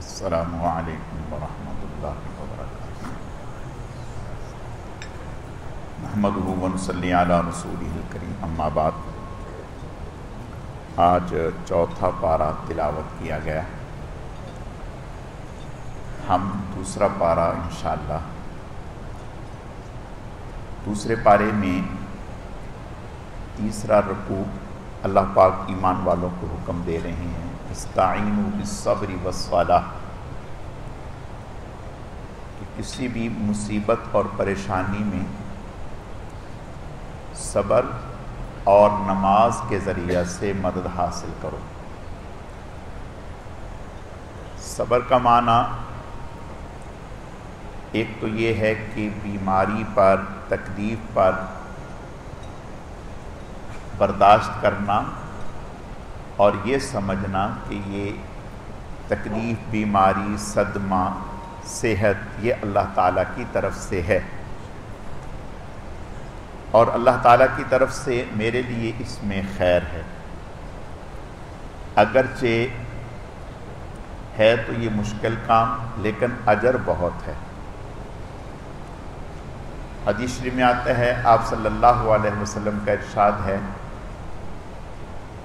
السلام علیکم ورحمۃ اللہ وبرکاتہ۔ نحمدہ ونصلی علی رسولہ الکریم، اما بعد۔ آج چوتھا پارہ تلاوت کیا گیا، ہم دوسرا پارہ انشاءاللہ دوسرے پارے میں تیسرا رکوع اللہ پاک ایمان والوں کو حکم دے رہے ہیں، استعینوا بالصبر والصلاۃ، کہ کسی بھی مصیبت اور پریشانی میں صبر اور نماز کے ذریعہ سے مدد حاصل کرو۔ صبر کا معنی ایک تو یہ ہے کہ بیماری پر، تکلیف پر برداشت کرنا اور یہ سمجھنا کہ یہ تکلیف، بیماری، صدمہ، صحت یہ اللہ تعالیٰ کی طرف سے ہے، اور اللہ تعالیٰ کی طرف سے میرے لیے اس میں خیر ہے، اگرچہ ہے تو یہ مشکل کام لیکن اجر بہت ہے۔ حدیث شریف میں آتا ہے، آپ صلی اللہ علیہ وسلم کا ارشاد ہے،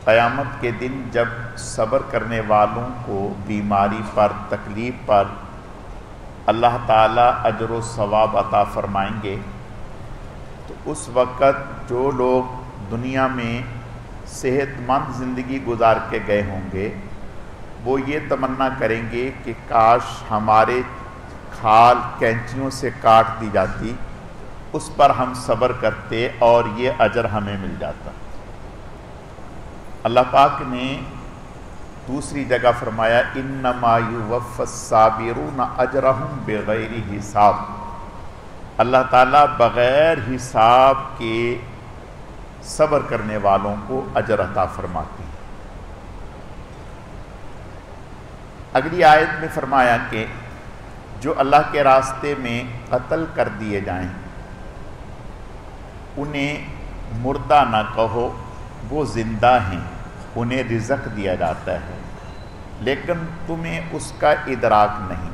قیامت کے دن جب صبر کرنے والوں کو بیماری پر، تکلیف پر اللہ تعالیٰ اجر و ثواب عطا فرمائیں گے، تو اس وقت جو لوگ دنیا میں صحت مند زندگی گزار کے گئے ہوں گے، وہ یہ تمنا کریں گے کہ کاش ہمارے کھال کینچیوں سے کاٹ دی جاتی، اس پر ہم صبر کرتے اور یہ اجر ہمیں مل جاتا۔ اللہ پاک نے دوسری جگہ فرمایا، انما یوفی الصابرون اجرہم بغیر حساب، اللہ تعالیٰ بغیر حساب کے صبر کرنے والوں کو اجر عطا فرماتی ہے۔ اگلی آیت میں فرمایا کہ جو اللہ کے راستے میں قتل کر دیے جائیں انہیں مردہ نہ کہو، وہ زندہ ہیں، انہیں رزق دیا جاتا ہے لیکن تمہیں اس کا ادراک نہیں۔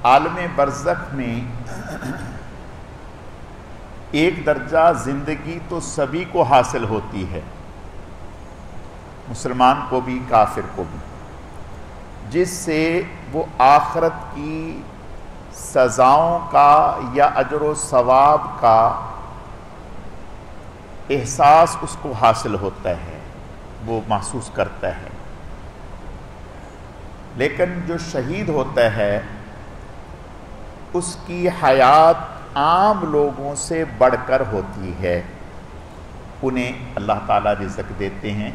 عالم برزخ میں ایک درجہ زندگی تو سبھی کو حاصل ہوتی ہے، مسلمان کو بھی، کافر کو بھی، جس سے وہ آخرت کی سزاؤں کا یا اجر و ثواب کا احساس اس کو حاصل ہوتا ہے، وہ محسوس کرتا ہے۔ لیکن جو شہید ہوتا ہے اس کی حیات عام لوگوں سے بڑھ کر ہوتی ہے، انہیں اللہ تعالیٰ رزق دیتے ہیں،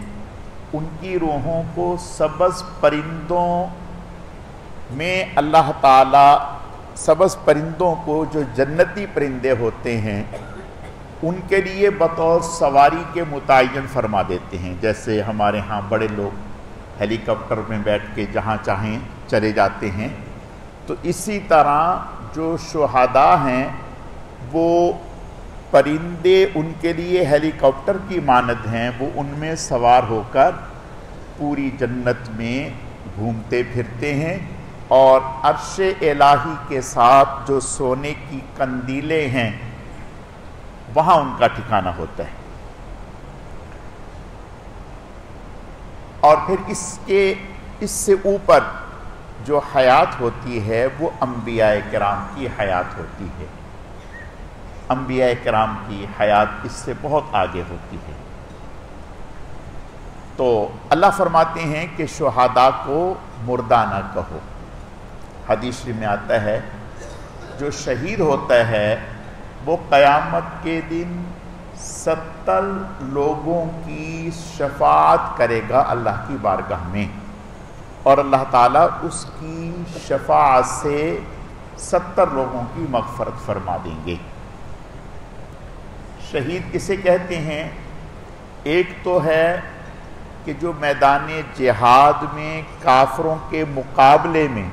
ان کی روحوں کو سبز پرندوں میں اللہ تعالیٰ، سبز پرندوں کو جو جنتی پرندے ہوتے ہیں ان کے لیے بطور سواری کے متعین فرما دیتے ہیں۔ جیسے ہمارے ہاں بڑے لوگ ہیلی کاپٹر میں بیٹھ کے جہاں چاہیں چلے جاتے ہیں، تو اسی طرح جو شہداء ہیں وہ پرندے ان کے لیے ہیلی کاپٹر کی مانند ہیں، وہ ان میں سوار ہو کر پوری جنت میں گھومتے پھرتے ہیں، اور عرش الہی کے ساتھ جو سونے کی قندیلیں ہیں وہاں ان کا ٹھکانہ ہوتا ہے۔ اور پھر اس سے اوپر جو حیات ہوتی ہے وہ انبیاء کرام کی حیات ہوتی ہے، انبیاء کرام کی حیات اس سے بہت آگے ہوتی ہے۔ تو اللہ فرماتے ہیں کہ شہداء کو مردہ نہ کہو۔ حدیث میں آتا ہے جو شہید ہوتا ہے وہ قیامت کے دن 70 لوگوں کی شفاعت کرے گا اللہ کی بارگاہ میں، اور اللہ تعالیٰ اس کی شفاعت سے 70 لوگوں کی مغفرت فرما دیں گے۔ شہید کسے کہتے ہیں؟ ایک تو ہے کہ جو میدان جہاد میں کافروں کے مقابلے میں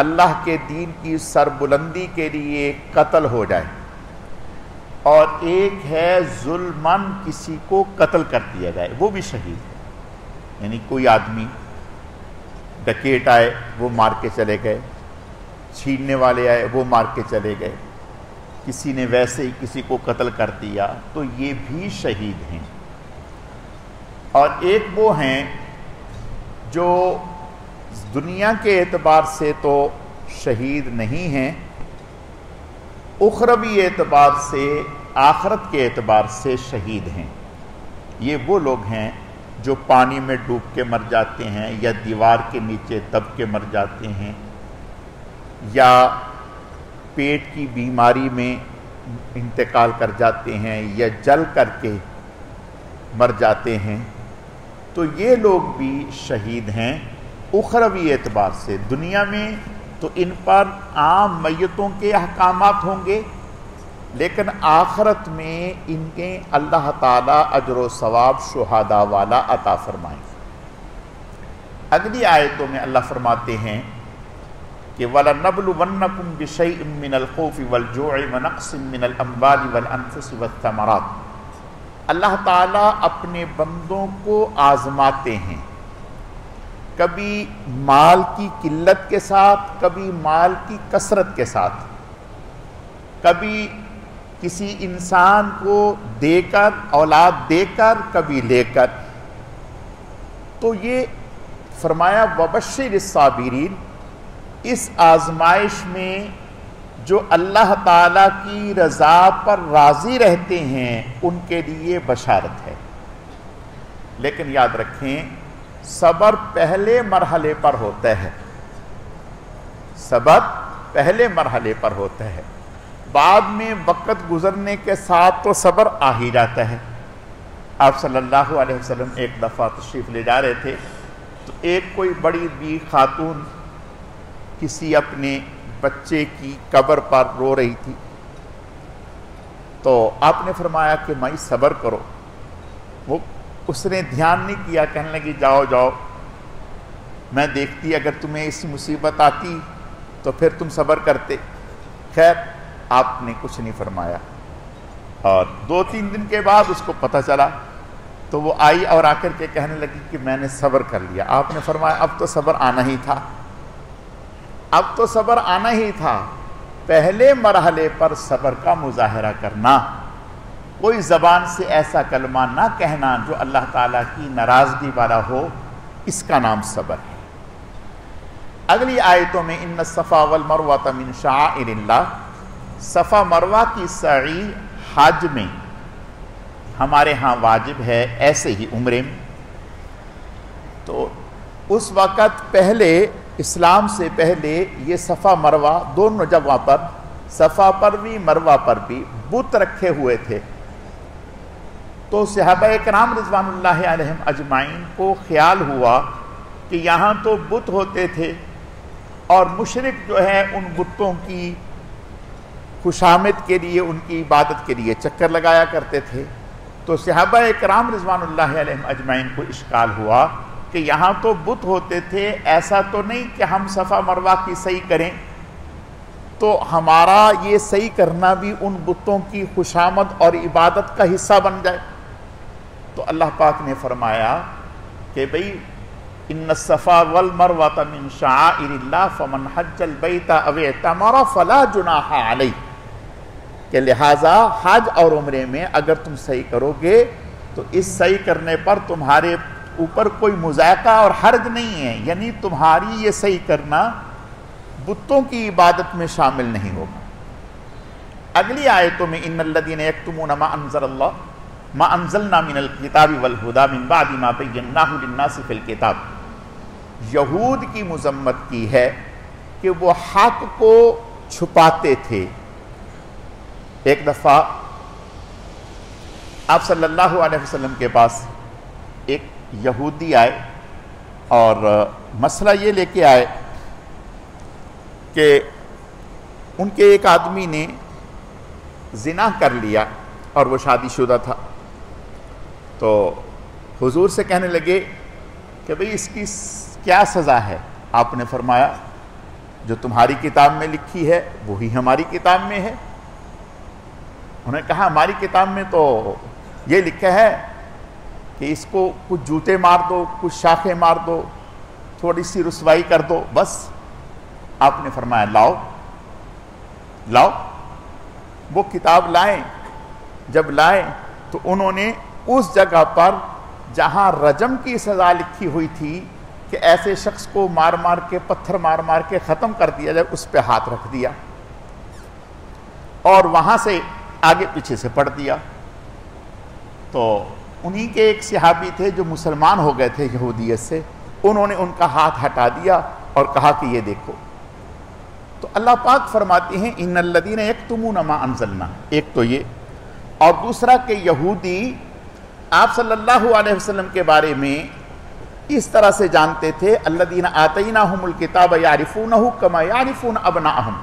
اللہ کے دین کی سربلندی کے لیے قتل ہو جائے، اور ایک ہے ظلماً کسی کو قتل کر دیا جائے، وہ بھی شہید ہے۔ یعنی کوئی آدمی ڈکیٹ آئے وہ مار کے چلے گئے، چھیننے والے آئے وہ مار کے چلے گئے، کسی نے ویسے ہی کسی کو قتل کر دیا، تو یہ بھی شہید ہیں۔ اور ایک وہ ہیں جو دنیا کے اعتبار سے تو شہید نہیں ہیں، اخروی اعتبار سے، آخرت کے اعتبار سے شہید ہیں۔ یہ وہ لوگ ہیں جو پانی میں ڈوب کے مر جاتے ہیں، یا دیوار کے نیچے دب کے مر جاتے ہیں، یا پیٹ کی بیماری میں انتقال کر جاتے ہیں، یا جل کر کے مر جاتے ہیں، تو یہ لوگ بھی شہید ہیں اخروی اعتبار سے۔ دنیا میں تو ان پر عام میتوں کے احکامات ہوں گے، لیکن آخرت میں ان کے اللہ تعالیٰ اجر و ثواب شہداء والا عطا فرمائیں گے۔ اگلی آیتوں میں اللہ فرماتے ہیں کہ وَلَنَبْلُوَنَّكُمْ بِشَيْءٍ مِّنَ الْخَوْفِ وَالْجُوعِ وَنَقْصٍ مِّنَ الْأَمْوَالِ وَالْأَنفُسِ وَالثَّمَرَاتِ۔ اللہ تعالیٰ اپنے بندوں کو آزماتے ہیں، کبھی مال کی قلت کے ساتھ، کبھی مال کی کثرت کے ساتھ، کبھی کسی انسان کو دے کر، اولاد دے کر، کبھی لے کر۔ تو یہ فرمایا وَبَشِّرِ الصَّابِرِينَ، اس آزمائش میں جو اللہ تعالیٰ کی رضا پر راضی رہتے ہیں ان کے لیے بشارت ہے۔ لیکن یاد رکھیں صبر پہلے مرحلے پر ہوتا ہے، صبر پہلے مرحلے پر ہوتا ہے، بعد میں وقت گزرنے کے ساتھ تو صبر آ ہی جاتا ہے۔ آپ صلی اللہ علیہ وسلم ایک دفعہ تشریف لے جا رہے تھے، تو ایک کوئی بڑی بھی خاتون کسی اپنے بچے کی قبر پر رو رہی تھی، تو آپ نے فرمایا کہ مائی صبر کرو۔ وہ اس نے دھیان نہیں کیا، کہنے لگی جاؤ جاؤ، میں دیکھتی اگر تمہیں اس مصیبت آتی تو پھر تم صبر کرتے۔ خیر آپ نے کچھ نہیں فرمایا، اور 2-3 دن کے بعد اس کو پتہ چلا، تو وہ آئی اور آ کر کے کہنے لگی کہ میں نے صبر کر لیا۔ آپ نے فرمایا اب تو صبر آنا ہی تھا، اب تو صبر آنا ہی تھا۔ پہلے مرحلے پر صبر کا مظاہرہ کرنا، کوئی زبان سے ایسا کلمہ نہ کہنا جو اللہ تعالیٰ کی ناراضگی والا ہو، اس کا نام صبر ہے۔ اگلی آیتوں میں ان الصفا والمروہ من شعائر اللہ، صفا مروہ کی سعی حج میں ہمارے ہاں واجب ہے، ایسے ہی عمرے میں۔ تو اس وقت پہلے، اسلام سے پہلے، یہ صفا مروہ دونوں جگہوں پر، صفا پر بھی مروہ پر بھی بت رکھے ہوئے تھے۔ تو صحابہ کرام رضوان اللہ علیہم اجمعین کو خیال ہوا کہ یہاں تو بت ہوتے تھے، اور مشرک جو ہے ان بتوں کی خوشامد کے لیے، ان کی عبادت کے لیے چکر لگایا کرتے تھے۔ تو صحابہ کرام رضوان اللہ علیہم اجمعین کو اشکال ہوا کہ یہاں تو بت ہوتے تھے، ایسا تو نہیں کہ ہم صفا مروہ کی صحیح کریں، تو ہمارا یہ صحیح کرنا بھی ان بتوں کی خوشامد اور عبادت کا حصہ بن جائے۔ تو اللہ پاک نے فرمایا کہ بھئی ان الصفا والمروہ من شعائر اللہ فمن حج البیت او اعتمر فلا جناح علیہ، کہ لہٰذا حج اور عمرے میں اگر تم صحیح کرو گے تو اس صحیح کرنے پر تمہارے اوپر کوئی مذائقہ اور حرج نہیں ہے، یعنی تمہاری یہ صحیح کرنا بتوں کی عبادت میں شامل نہیں ہوگا۔ اگلی آیتوں میں ان الذین یکتمون ما انزلنا من الکتاب والہدی من بعد ما بیناہ للناس فی الکتاب، یہود کی مذمت کی ہے کہ وہ حق کو چھپاتے تھے۔ ایک دفعہ آپ صلی اللہ علیہ وسلم کے پاس ایک یہودی آئے اور مسئلہ یہ لے کے آئے کہ ان کے ایک آدمی نے زنا کر لیا اور وہ شادی شدہ تھا۔ تو حضور سے کہنے لگے کہ بھئی اس کی کیا سزا ہے؟ آپ نے فرمایا جو تمہاری کتاب میں لکھی ہے وہی ہماری کتاب میں ہے۔ انہوں نے کہا ہماری کتاب میں تو یہ لکھا ہے کہ اس کو کچھ جوتے مار دو، کچھ شاخیں مار دو، تھوڑی سی رسوائی کر دو بس. آپ نے فرمایا لاؤ لاؤ. وہ کتاب لائیں. جب لائے تو انہوں نے اس جگہ پر جہاں رجم کی سزا لکھی ہوئی تھی کہ ایسے شخص کو مار مار کے پتھر مار مار کے ختم کر دیا جائے, اس پہ ہاتھ رکھ دیا اور وہاں سے آگے پیچھے سے پڑھ دیا. تو انہی کے ایک صحابی تھے جو مسلمان ہو گئے تھے یہودیت سے, انہوں نے ان کا ہاتھ ہٹا دیا اور کہا کہ یہ دیکھو. تو اللہ پاک فرماتے ہیں ان الذین یکتمون ما انزلنا, ایک تو یہ, اور دوسرا کہ یہودی آپ صلی اللہ علیہ وسلم کے بارے میں اس طرح سے جانتے تھے الذین آتیناہم الکتاب یعرفونہ کما یعرفون ابناءہم.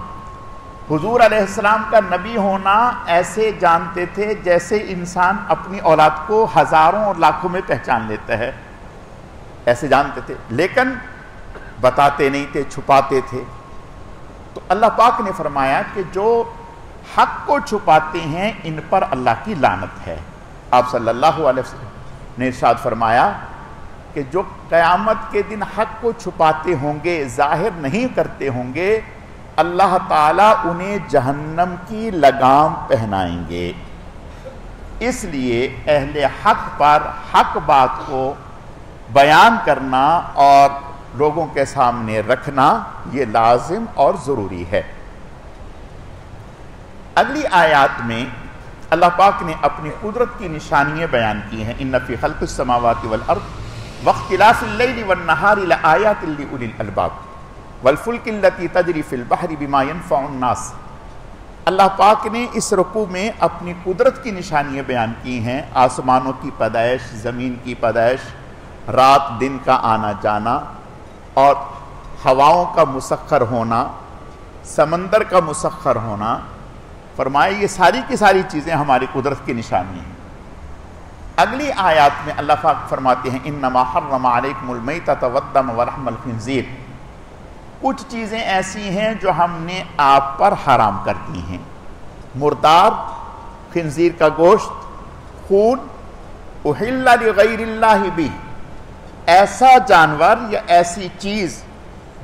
حضور علیہ السلام کا نبی ہونا ایسے جانتے تھے جیسے انسان اپنی اولاد کو ہزاروں اور لاکھوں میں پہچان لیتا ہے, ایسے جانتے تھے, لیکن بتاتے نہیں تھے, چھپاتے تھے. تو اللہ پاک نے فرمایا کہ جو حق کو چھپاتے ہیں ان پر اللہ کی لعنت ہے. آپ صلی اللہ علیہ وسلم نے ارشاد فرمایا کہ جو قیامت کے دن حق کو چھپاتے ہوں گے, ظاہر نہیں کرتے ہوں گے, اللہ تعالیٰ انہیں جہنم کی لگام پہنائیں گے. اس لیے اہل حق پر حق بات کو بیان کرنا اور لوگوں کے سامنے رکھنا یہ لازم اور ضروری ہے. اگلی آیات میں اللہ پاک نے اپنی قدرت کی نشانیاں بیان کی ہیں. ان فی خلق السماوات والارض واختلاف اللیل والنہار لآیات لأولی الالباب والفلک التی تجری فی البحر بما ینفع الناس. اللہ پاک نے اس رکوع میں اپنی قدرت کی نشانیاں بیان کی ہیں. آسمانوں کی پیدائش, زمین کی پیدائش, رات دن کا آنا جانا, اور ہواؤں کا مسخر ہونا, سمندر کا مسخر ہونا. فرمائے یہ ساری کی ساری چیزیں ہماری قدرت کی نشانی ہیں. اگلی آیات میں اللہ پاک فرماتے ہیں انما حرم علیکم المیتۃ والدم ولحم الخنزیر. کچھ چیزیں ایسی ہیں جو ہم نے آپ پر حرام کر دی ہیں. مردار, خنزیر کا گوشت, خون, احل لغیر اللہ بہ, ایسا جانور یا ایسی چیز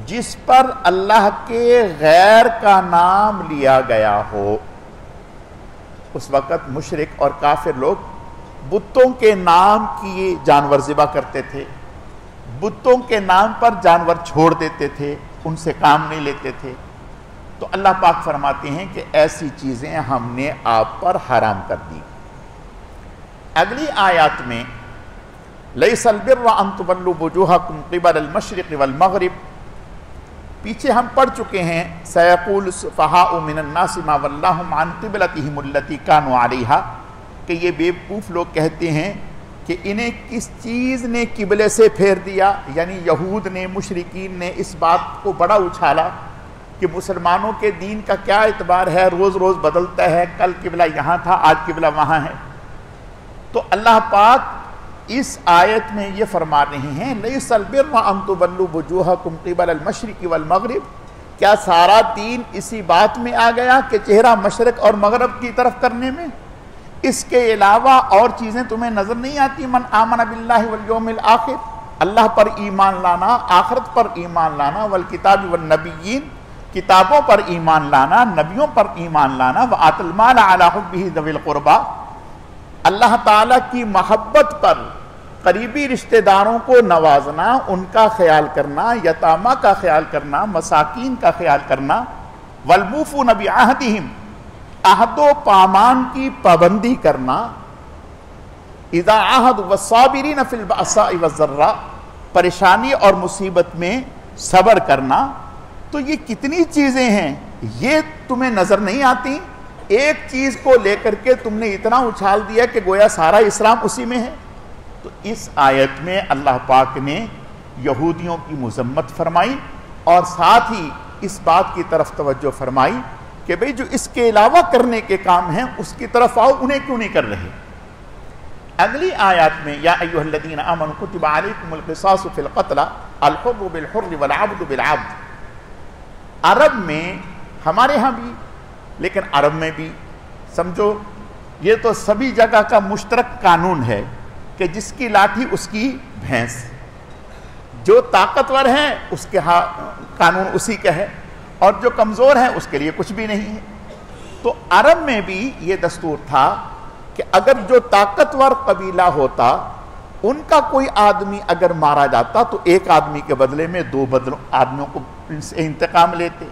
جس پر اللہ کے غیر کا نام لیا گیا ہو. اس وقت مشرک اور کافر لوگ بتوں کے نام کی جانور ذبح کرتے تھے, بتوں کے نام پر جانور چھوڑ دیتے تھے, ان سے کام نہیں لیتے تھے. تو اللہ پاک فرماتے ہیں کہ ایسی چیزیں ہم نے آپ پر حرام کر دی. اگلی آیات میں لیس البر ان تولوا وجوہکم قبل المشرق والمغرب, پیچھے ہم پڑھ چکے ہیں سیقول السفہاء من الناس ما ولاہم عن قبلتہم التی کانوا علیہا, کہ یہ بیوقوف لوگ کہتے ہیں کہ انہیں کس چیز نے قبلے سے پھیر دیا. یعنی یہود نے, مشرکین نے اس بات کو بڑا اچھالا کہ مسلمانوں کے دین کا کیا اعتبار ہے, روز روز بدلتا ہے, کل قبلہ یہاں تھا آج قبلہ وہاں ہے. تو اللہ پاک اس آیت میں یہ فرما رہے ہیں لیس البر ان تولوا وجوہکم قبل المشرق والمغرب. کیا سارا دین اسی بات میں آ گیا کہ چہرہ مشرق اور مغرب کی طرف کرنے میں؟ اس کے علاوہ اور چیزیں تمہیں نظر نہیں آتی؟ من آمن باللہ والیوم الآخر, اللہ پر ایمان لانا, آخرت پر ایمان لانا, والکتاب والنبیین, کتابوں پر ایمان لانا, نبیوں پر ایمان لانا, وآت المال علی حبہ ذوی القربى, اللہ تعالیٰ کی محبت پر قریبی رشتہ داروں کو نوازنا, ان کا خیال کرنا, یتامہ کا خیال کرنا, مساکین کا خیال کرنا, والموفون بعہدہم, عہد و پامان کی پابندی کرنا, اذا عہد والصابرین فی البأساء والضراء, پریشانی اور مصیبت میں صبر کرنا. تو یہ کتنی چیزیں ہیں, یہ تمہیں نظر نہیں آتی؟ ایک چیز کو لے کر کے تم نے اتنا اچھال دیا کہ گویا سارا اسلام اسی میں ہے. تو اس آیت میں اللہ پاک نے یہودیوں کی مذمت فرمائی اور ساتھ ہی اس بات کی طرف توجہ فرمائی کہ بھئی جو اس کے علاوہ کرنے کے کام ہیں اس کی طرف آؤ, انہیں کیوں نہیں کر رہے. اگلی آیات میں یا ایھا الذین آمنوا کتب علیکم القصاص فی القتلى الحر بالحر والعبد بالعبد. عرب میں, ہمارے ہاں بھی لیکن عرب میں بھی سمجھو یہ تو سبھی جگہ کا مشترک قانون ہے کہ جس کی لاٹھی اس کی بھینس. جو طاقتور ہیں اس کے قانون اسی کا ہے، اور جو کمزور ہیں اس کے لیے کچھ بھی نہیں ہے۔ تو عرب میں بھی یہ دستور تھا کہ اگر جو طاقتور قبیلہ ہوتا ان کا کوئی آدمی اگر مارا جاتا تو ایک آدمی کے بدلے میں 2 آدمیوں کو سے انتقام لیتے،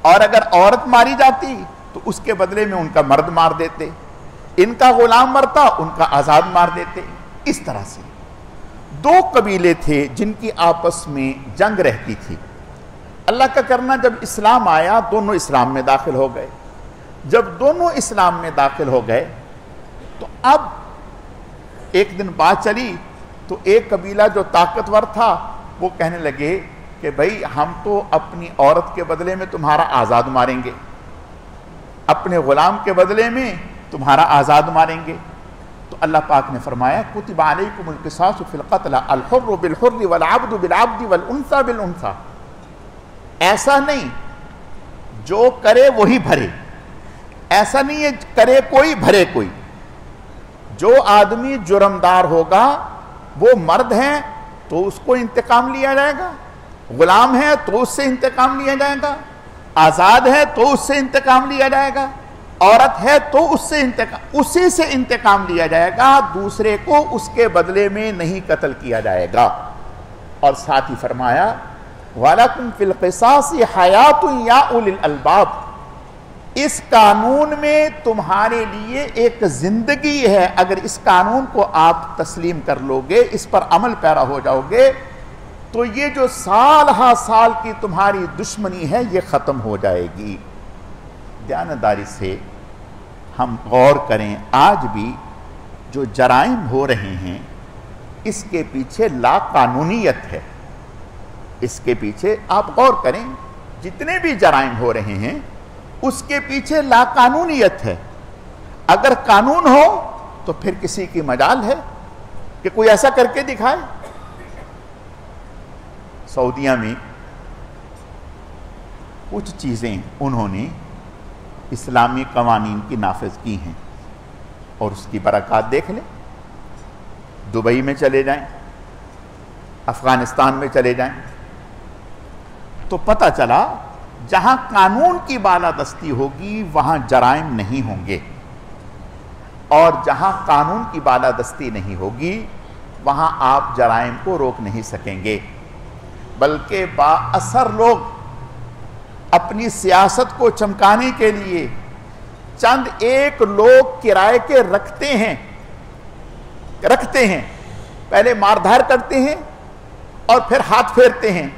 اور اگر عورت ماری جاتی تو اس کے بدلے میں ان کا مرد مار دیتے، ان کا غلام مرتا ان کا آزاد مار دیتے۔ اس طرح سے 2 قبیلے تھے جن کی آپس میں جنگ رہتی تھی۔ اللہ کا کرنا جب اسلام آیا دونوں اسلام میں داخل ہو گئے۔ جب دونوں اسلام میں داخل ہو گئے تو اب ایک دن بات چلی تو ایک قبیلہ جو طاقتور تھا وہ کہنے لگے کہ بھائی ہم تو اپنی عورت کے بدلے میں تمہارا آزاد ماریں گے، اپنے غلام کے بدلے میں تمہارا آزاد ماریں گے۔ تو اللہ پاک نے فرمایا کتب علیکم القصاص فی القتل الحر بالحر والعبد بالعبد والانثى بالانثى۔ ایسا نہیں جو کرے وہی بھرے، ایسا نہیں ہے کرے کوئی بھرے کوئی۔ جو آدمی جرمدار ہوگا وہ مرد ہیں تو اس کو انتقام لیا جائے گا، غلام ہے تو اس سے انتقام لیا جائے گا، آزاد ہے تو اس سے انتقام لیا جائے گا، عورت ہے تو اسی سے انتقام لیا جائے گا، دوسرے کو اس کے بدلے میں نہیں قتل کیا جائے گا۔ اور ساتھ ہی فرمایا وَلَكُمْ فِي الْقِصَاصِ حَيَاةٌ يَا أُولِي الْأَلْبَابِ۔ اس قانون میں تمہارے لیے ایک زندگی ہے، اگر اس قانون کو آپ تسلیم کر لو گے، اس پر عمل پیرا ہو جاؤ گے تو یہ جو سال ہا سال کی تمہاری دشمنی ہے یہ ختم ہو جائے گی۔ دیانتداری سے ہم غور کریں، آج بھی جو جرائم ہو رہے ہیں اس کے پیچھے لا قانونیت ہے۔ اس کے پیچھے آپ غور کریں، جتنے بھی جرائم ہو رہے ہیں اس کے پیچھے لا قانونیت ہے۔ اگر قانون ہو تو پھر کسی کی مجال ہے کہ کوئی ایسا کر کے دکھائے۔ سعودیہ میں کچھ چیزیں انہوں نے اسلامی قوانین کی نافذ کی ہیں اور اس کی برکات دیکھ لیں۔ دبئی میں چلے جائیں، افغانستان میں چلے جائیں تو پتہ چلا جہاں قانون کی بالادستی ہوگی وہاں جرائم نہیں ہوں گے، اور جہاں قانون کی بالادستی نہیں ہوگی وہاں آپ جرائم کو روک نہیں سکیں گے، بلکہ با اثر لوگ اپنی سیاست کو چمکانے کے لیے چند ایک لوگ کرائے کے رکھتے ہیں، پہلے ماردھار کرتے ہیں اور پھر ہاتھ پھیرتے ہیں،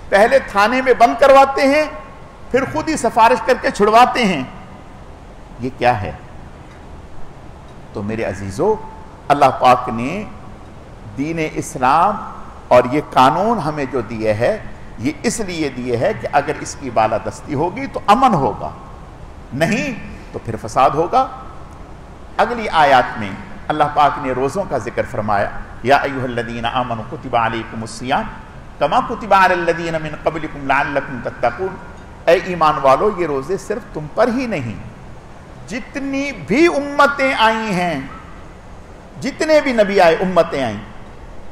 پہلے تھانے میں بند کرواتے ہیں پھر خود ہی سفارش کر کے چھڑواتے ہیں۔ یہ کیا ہے؟ تو میرے عزیزو، اللہ پاک نے دین اسلام اور یہ قانون ہمیں جو دیے ہے یہ اس لیے دیے ہے کہ اگر اس کی بالادستی ہوگی تو امن ہوگا، نہیں تو پھر فساد ہوگا۔ اگلی آیات میں اللہ پاک نے روزوں کا ذکر فرمایا، یا ایھا الذین آمنوا کتب علیکم الصیام کما کتب علی الذین من قبلکم لعلکم تتقون۔ اے ایمان والو، یہ روزے صرف تم پر ہی نہیں، جتنی بھی امتیں آئی ہیں، جتنے بھی نبی آئے امتیں آئیں،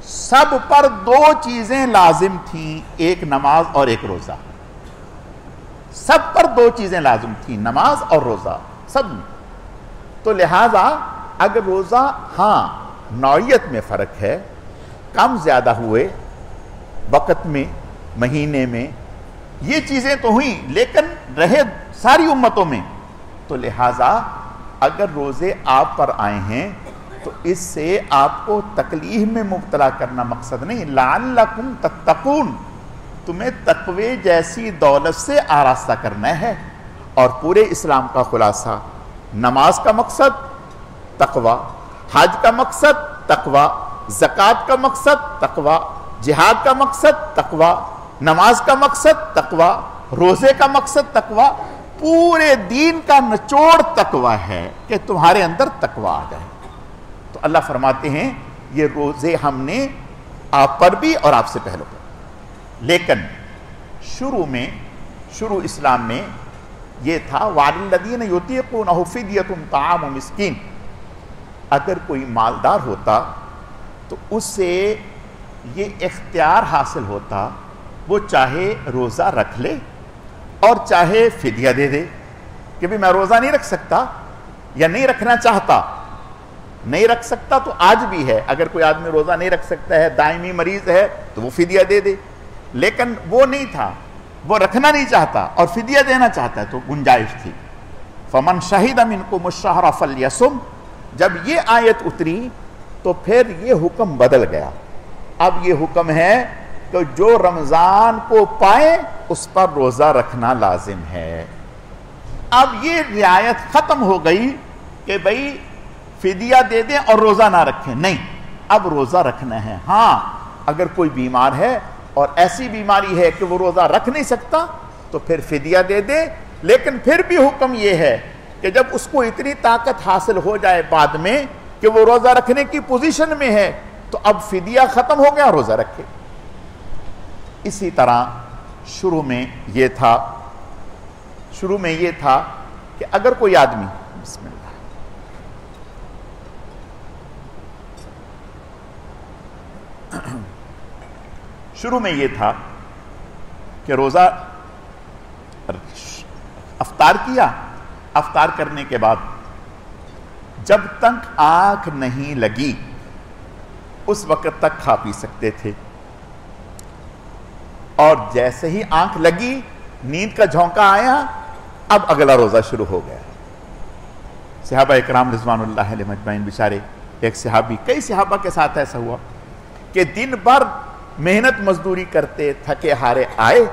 سب پر 2 چیزیں لازم تھیں، ایک نماز اور ایک روزہ۔ سب پر 2 چیزیں لازم تھیں، نماز اور روزہ، سب۔ تو لہذا اگر روزہ ہاں نوعیت میں فرق ہے، کم زیادہ ہوئے وقت میں، مہینے میں، یہ چیزیں تو ہوئیں لیکن رہے ساری امتوں میں، تو لہذا اگر روزے آپ پر آئے ہیں تو اس سے آپ کو تکلیف میں مبتلا کرنا مقصد نہیں، لعلکم تتقون، تمہیں تقوی جیسی دولت سے آراستہ کرنا ہے۔ اور پورے اسلام کا خلاصہ، نماز کا مقصد تقوی، حج کا مقصد تقوی، زکوٰۃ کا مقصد تقوی، جہاد کا مقصد تقوی، نماز کا مقصد تقوی، روزے کا مقصد تقوی، پورے دین کا نچوڑ تقوی ہے کہ تمہارے اندر تقوی آ جائے۔ تو اللہ فرماتے ہیں یہ روزے ہم نے آپ پر بھی اور آپ سے پہلے پر، لیکن شروع اسلام میں یہ تھا وَعَلَى الَّذِينَ يُطِيقُونَهُ فِدْيَةٌ طَعَامُ مسکین۔ اگر کوئی مالدار ہوتا تو اسے یہ اختیار حاصل ہوتا وہ چاہے روزہ رکھ لے اور چاہے فدیہ دے دے کہ بھی میں روزہ نہیں رکھ سکتا یا نہیں رکھنا چاہتا. نہیں رکھ سکتا تو آج بھی ہے، اگر کوئی آدمی روزہ نہیں رکھ سکتا ہے، دائمی مریض ہے، تو وہ فدیہ دے دے. لیکن وہ نہیں تھا، وہ رکھنا نہیں چاہتا اور فدیہ دینا چاہتا ہے، تو گنجائش تھی. فمن شہد منکم الشہر فلیصم. جب یہ آیت اتری تو پھر یہ حکم بدل گیا. اب یہ حکم ہے کہ جو رمضان کو پائے اس پر روزہ رکھنا لازم ہے. اب یہ رعایت ختم ہو گئی کہ بھئی فدیہ دے دیں اور روزہ نہ رکھیں. نہیں، اب روزہ رکھنا ہے. ہاں اگر کوئی بیمار ہے اور ایسی بیماری ہے کہ وہ روزہ رکھ نہیں سکتا تو پھر فدیہ دے دے. لیکن پھر بھی حکم یہ ہے کہ جب اس کو اتنی طاقت حاصل ہو جائے بعد میں کہ وہ روزہ رکھنے کی پوزیشن میں ہے تو اب فدیہ ختم ہو گیا، روزہ رکھے. اسی طرح شروع میں یہ تھا کہ اگر کوئی آدمی بسم اللہ شروع میں یہ تھا کہ روزہ افطار کیا، افطار کرنے کے بعد جب تک آنکھ نہیں لگی اس وقت تک کھا پی سکتے تھے، اور جیسے ہی آنکھ لگی نیند کا جھونکا آیا اب اگلا روزہ شروع ہو گیا. صحابہ اکرام رضوان اللہ علیہ مجمعین بیچارے، ایک صحابی، کئی صحابہ کے ساتھ ایسا ہوا کہ دن بھر محنت مزدوری کرتے تھکے ہارے آئے،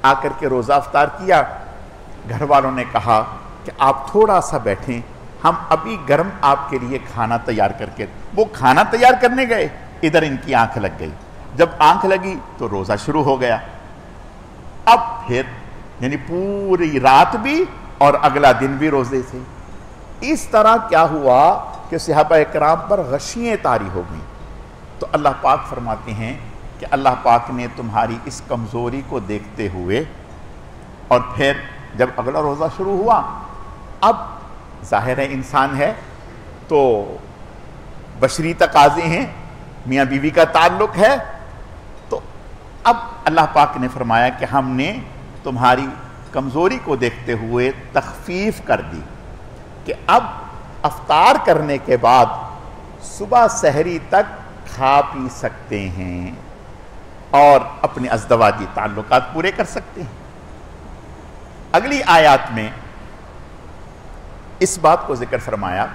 آ کر کے روزہ افطار کیا. گھر والوں نے کہا کہ آپ تھوڑا سا بیٹھیں، ہم ابھی گرم آپ کے لیے کھانا تیار کر کے. وہ کھانا تیار کرنے گئے، ادھر ان کی آنکھ لگ گئی. جب آنکھ لگی تو روزہ شروع ہو گیا. اب پھر یعنی پوری رات بھی اور اگلا دن بھی روزے تھے. اس طرح کیا ہوا کہ صحابہ اکرام پر غشییں طاری ہو گئیں. تو اللہ پاک فرماتے ہیں کہ اللہ پاک نے تمہاری اس کمزوری کو دیکھتے ہوئے، اور پھر جب اگلا روزہ شروع ہوا، اب ظاہر ہے انسان ہے تو بشری تقاضے ہیں، میاں بیوی کا تعلق ہے، تو اب اللہ پاک نے فرمایا کہ ہم نے تمہاری کمزوری کو دیکھتے ہوئے تخفیف کر دی کہ اب افطار کرنے کے بعد صبح سحری تک کھا پی سکتے ہیں اور اپنے ازدواجی تعلقات پورے کر سکتے ہیں. اگلی آیات میں اس بات کو ذکر فرمایا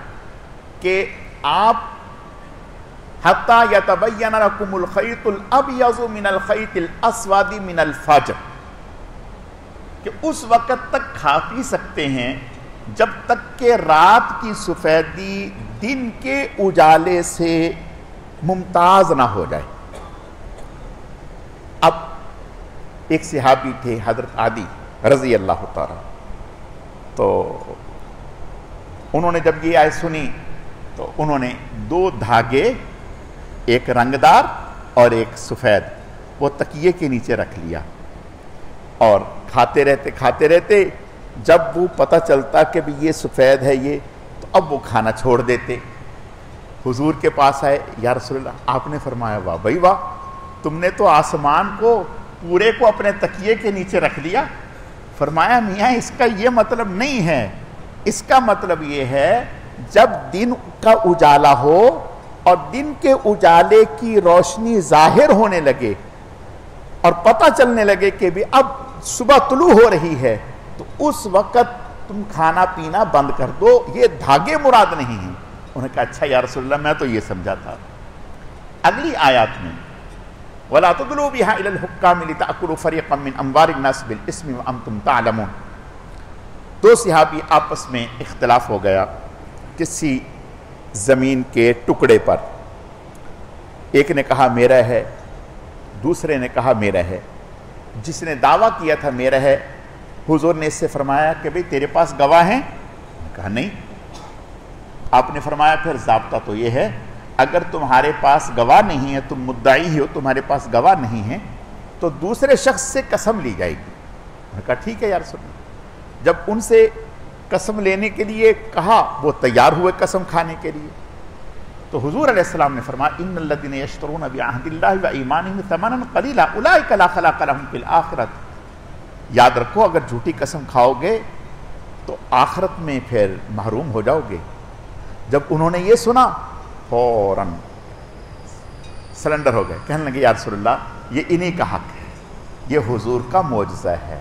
کہ آپ حَتَّى يَتَبَيَّنَ لَكُمُ الْخَيْطُ الْأَبْيَضُ مِنَ الْخَيْطِ الْأَسْوَدِ مِنَ الْفَجْرِ، کہ اس وقت تک کھا پی سکتے ہیں جب تک کہ رات کی سفیدی دن کے اجالے سے ممتاز نہ ہو جائے. اب ایک صحابی تھے حضرت عدی رضی اللہ تعالی، تو انہوں نے جب یہ آیت سنی تو انہوں نے 2 دھاگے، ایک رنگدار اور ایک سفید، وہ تکیے کے نیچے رکھ لیا اور کھاتے رہتے جب وہ پتہ چلتا کہ بھی یہ سفید ہے یہ، تو اب وہ کھانا چھوڑ دیتے. حضور کے پاس آئے، یا رسول اللہ، آپ نے فرمایا واہ بھائی واہ، تم نے تو آسمان کو پورے کو اپنے تکیے کے نیچے رکھ لیا. فرمایا میاں اس کا یہ مطلب نہیں ہے، اس کا مطلب یہ ہے جب دن کا اجالا ہو اور دن کے اجالے کی روشنی ظاہر ہونے لگے اور پتہ چلنے لگے کہ بھی اب صبح طلوع ہو رہی ہے، تو اس وقت تم کھانا پینا بند کر دو. یہ دھاگے مراد نہیں ہیں. انہوں نے کہا اچھا یا رسول اللہ، میں تو یہ سمجھا تھا. اگلی آیات میں وَلَا تُدْلُوا بِهَا إِلَى الْحُكَّامِ لِتَأْكُلُوا فَرِيقًا مِّنْ أَمْوَالِ النَّاسِ بِالْإِثْمِ وَأَنْتُمْ تَعْلَمُونَ. 2 صحابی آپس میں اختلاف ہو گیا کسی زمین کے ٹکڑے پر. ایک نے کہا میرا ہے، دوسرے نے کہا میرا ہے. جس نے دعویٰ کیا تھا میرا ہے، حضور نے اس سے فرمایا کہ بھئی تیرے پاس گواہ ہیں؟ کہا نہیں. آپ نے فرمایا پھر ضابطہ تو یہ ہے، اگر تمہارے پاس گواہ نہیں ہے، تم مدعی ہو، تمہارے پاس گواہ نہیں ہے، تو دوسرے شخص سے قسم لی جائے گی. انہوں نے کہا ٹھیک ہے یا رسول اللہ. جب ان سے قسم لینے کے لیے کہا، وہ تیار ہوئے قسم کھانے کے لیے. تو حضور علیہ السلام نے فرمایا ان الذین یشترون بعہد اللہ و ایمانہم ثمنا قلیلا اولئک لا خلاق لہم فی الآخرۃ، یاد رکھو اگر جھوٹی قسم کھاؤ گے تو آخرت میں پھر محروم ہو جاؤ گے۔ جب انہوں نے یہ سنا فوراً سرنڈر ہو گئے، کہنے لگے یا رسول اللہ یہ انہی کا حق ہے، یہ حضور کا معجزہ ہے